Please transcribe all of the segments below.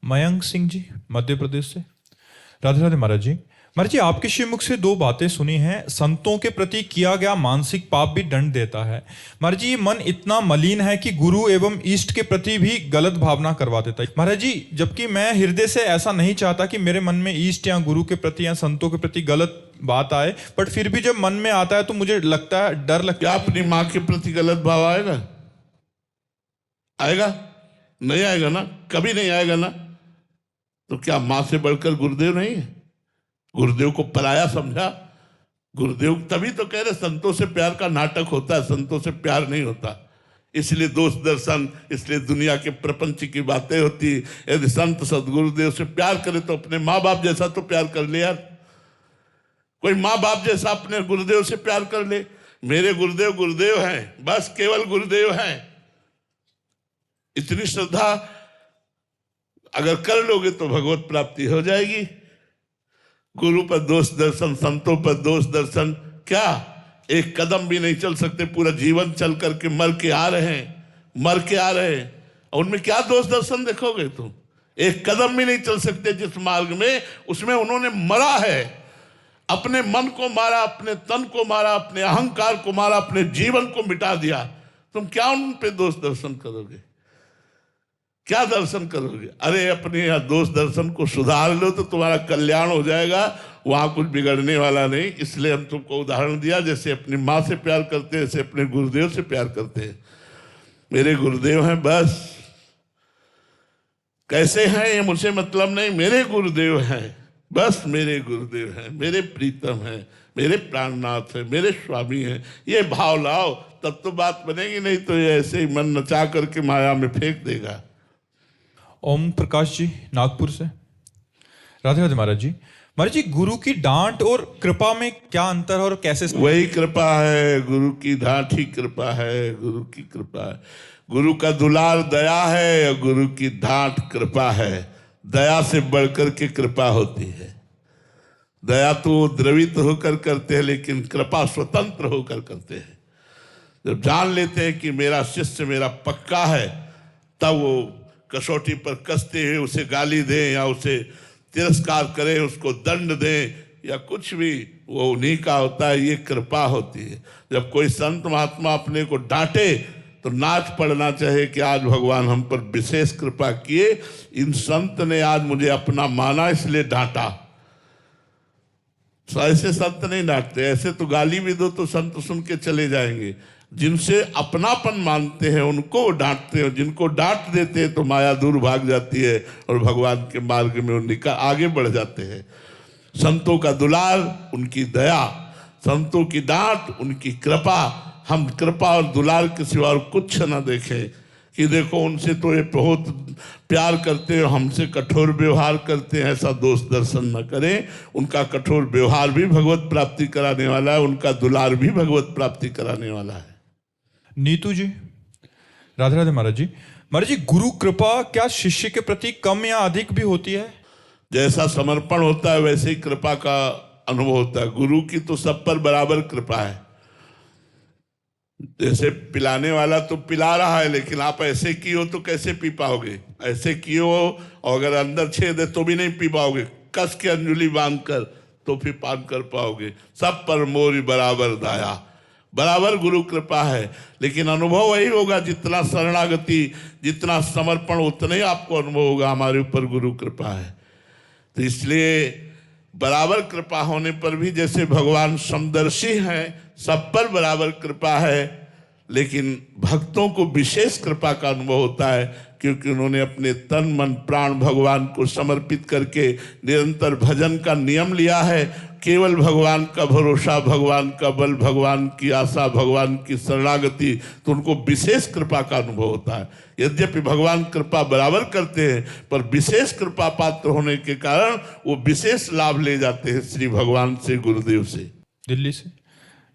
मयंक सिंह जी, मध्य प्रदेश से। राधे राधे महाराज जी। महाराज जी, आपके श्रीमुख से दो बातें सुनी हैं। संतों के प्रति किया गया मानसिक पाप भी दंड देता है। महाराज जी, ये मन इतना मलिन है कि गुरु एवं इष्ट के प्रति भी गलत भावना करवा देता है। महाराज जी, जबकि मैं हृदय से ऐसा नहीं चाहता कि मेरे मन में इष्ट या गुरु के प्रति या संतों के प्रति गलत बात आए, बट फिर भी जब मन में आता है तो मुझे लगता है, डर लगता है। अपनी माँ के प्रति गलत भाव आएगा? आएगा? नहीं आएगा ना, कभी नहीं आएगा ना। तो क्या माँ से बढ़कर गुरुदेव नहीं है? गुरुदेव को पराया समझा? गुरुदेव तभी तो कह रहे संतों से प्यार का नाटक होता है, संतों से प्यार नहीं होता। इसलिए दोष दर्शन, इसलिए दुनिया के प्रपंच की बातें होती। यदि संत सदगुरुदेव से प्यार करे तो अपने माँ बाप जैसा तो प्यार कर ले यार। कोई माँ बाप जैसा अपने गुरुदेव से प्यार कर ले। मेरे गुरुदेव गुरुदेव हैं, बस केवल गुरुदेव हैं। इतनी श्रद्धा अगर कर लोगे तो भगवत प्राप्ति हो जाएगी। गुरु पर दोष दर्शन, संतों पर दोष दर्शन, क्या एक कदम भी नहीं चल सकते? पूरा जीवन चल करके मर के आ रहे हैं, और उनमें क्या दोष दर्शन देखोगे तुम? एक कदम भी नहीं चल सकते जिस मार्ग में, उसमें उन्होंने मरा है। अपने मन को मारा, अपने तन को मारा, अपने अहंकार को मारा, अपने जीवन को मिटा दिया। तुम क्या उन पे दोष दर्शन करोगे? क्या दर्शन करोगे? अरे अपने यहाँ दोष दर्शन को सुधार लो तो तुम्हारा कल्याण हो जाएगा, वहां कुछ बिगड़ने वाला नहीं। इसलिए हम तुमको उदाहरण दिया, जैसे अपनी माँ से प्यार करते हैं, ऐसे अपने गुरुदेव से प्यार करते हैं। मेरे गुरुदेव हैं, बस कैसे हैं ये मुझे मतलब नहीं, मेरे गुरुदेव हैं, बस मेरे गुरुदेव हैं, मेरे प्रीतम हैं, मेरे प्राणनाथ हैं, मेरे स्वामी हैं। ये भाव लाओ तब तो बात बनेगी, नहीं तो ये ऐसे ही मन नचा करके माया में फेंक देगा। ओम प्रकाश जी, नागपुर से। राधे राधे महाराज जी। महाराज जी, गुरु की डांट और कृपा में क्या अंतर है और कैसे? वही कृपा है, गुरु की डांट ही कृपा है, गुरु की कृपा है। गुरु का दुलार दया है और गुरु की डांट कृपा है। दया से बढ़कर के कृपा होती है। दया तो द्रवित होकर करते हैं, लेकिन कृपा स्वतंत्र होकर करते हैं। जब जान लेते हैं कि मेरा शिष्य मेरा पक्का है, तब वो कसौटी पर कसते हुए उसे गाली दें या उसे तिरस्कार करें, उसको दंड दें या कुछ भी, वो उन्हीं का होता है। ये कृपा होती है। जब कोई संत महात्मा अपने को डांटे तो नाच पड़ना चाहिए कि आज भगवान हम पर विशेष कृपा किए, इन संत ने आज मुझे अपना माना इसलिए डांटा। ऐसे संत नहीं डांटते, ऐसे तो गाली भी दो तो संत सुन के चले जाएंगे। जिनसे अपनापन मानते हैं उनको वो डांटते हैं, जिनको डांट देते हैं तो माया दूर भाग जाती है और भगवान के मार्ग में वो निकल आगे बढ़ जाते हैं। संतों का दुलार, उनकी दया, संतों की डांट, उनकी कृपा। हम कृपा और दुलार के सिवा और कुछ न देखें कि देखो उनसे तो ये बहुत प्यार करते हैं, हमसे कठोर व्यवहार करते हैं, ऐसा दोष दर्शन न करें। उनका कठोर व्यवहार भी भगवत प्राप्ति कराने वाला है, उनका दुलार भी भगवत प्राप्ति कराने वाला है। नीतू जी, राधे राधे महाराज जी। महाराज जी, गुरु कृपा क्या शिष्य के प्रति कम या अधिक भी होती है? जैसा समर्पण होता है वैसे ही कृपा का अनुभव होता है। गुरु की तो सब पर बराबर कृपा है। जैसे पिलाने वाला तो पिला रहा है, लेकिन आप ऐसे किए हो तो कैसे पी पाओगे? ऐसे किए हो और अगर अंदर छेद है तो भी नहीं पी पाओगे। कस के अंजुली बांध कर तो फिर पान कर पाओगे। सब पर मोरी बराबर दाया, बराबर गुरु कृपा है। लेकिन अनुभव वही होगा, जितना शरणागति, जितना समर्पण, उतना ही आपको अनुभव होगा हमारे ऊपर गुरु कृपा है। तो इसलिए बराबर कृपा होने पर भी, जैसे भगवान समदर्शी हैं, सब पर बराबर कृपा है, लेकिन भक्तों को विशेष कृपा का अनुभव होता है, क्योंकि उन्होंने अपने तन मन प्राण भगवान को समर्पित करके निरंतर भजन का नियम लिया है। केवल भगवान का भरोसा, भगवान का बल, भगवान की आशा, भगवान की शरणागति, तो उनको विशेष कृपा का अनुभव होता है। यद्यपि भगवान कृपा बराबर करते हैं, पर विशेष कृपा पात्र होने के कारण वो विशेष लाभ ले जाते हैं श्री भगवान से, गुरुदेव से। दिल्ली से।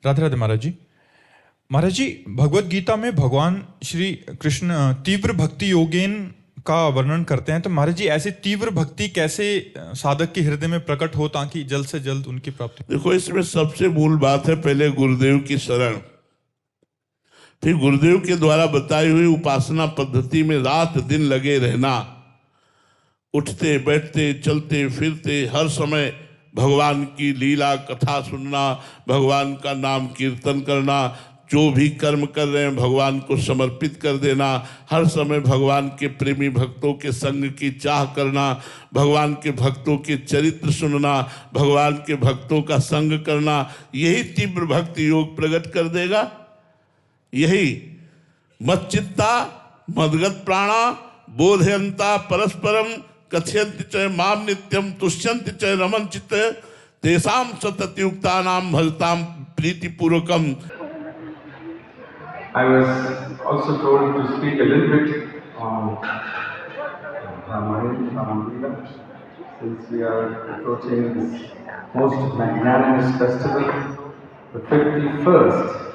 राधे राधे महाराज जी। महाराज जी, भगवत गीता में भगवान श्री कृष्ण तीव्र भक्ति योगेन का वर्णन करते हैं, तो महाराज जी ऐसी तीव्र भक्ति कैसे साधक के हृदय में प्रकट हो ताकि जल्द से जल्द उनकी प्राप्ति? देखो, इसमें सबसे मूल बात है पहले गुरुदेव की शरण, फिर गुरुदेव के द्वारा बताई हुई उपासना पद्धति में रात दिन लगे रहना। उठते बैठते चलते फिरते हर समय भगवान की लीला कथा सुनना, भगवान का नाम कीर्तन करना, जो भी कर्म कर रहे हैं भगवान को समर्पित कर देना, हर समय भगवान के प्रेमी भक्तों के संग की चाह करना, भगवान के भक्तों के चरित्र सुनना, भगवान के भक्तों का संग करना, यही तीव्र भक्ति योग प्रकट कर देगा। यही मच्चित्ता मदगत प्राणा बोधयंता परस्परम कथयन्ति च माम नित्यम तुष्यन्ति च रमन्चित तेषां सततयुक्तानां भजतां प्रीतिपूर्वकम। I was also told to speak a little bit on Ramayana, since we are approaching this most magnanimous festival, the 51st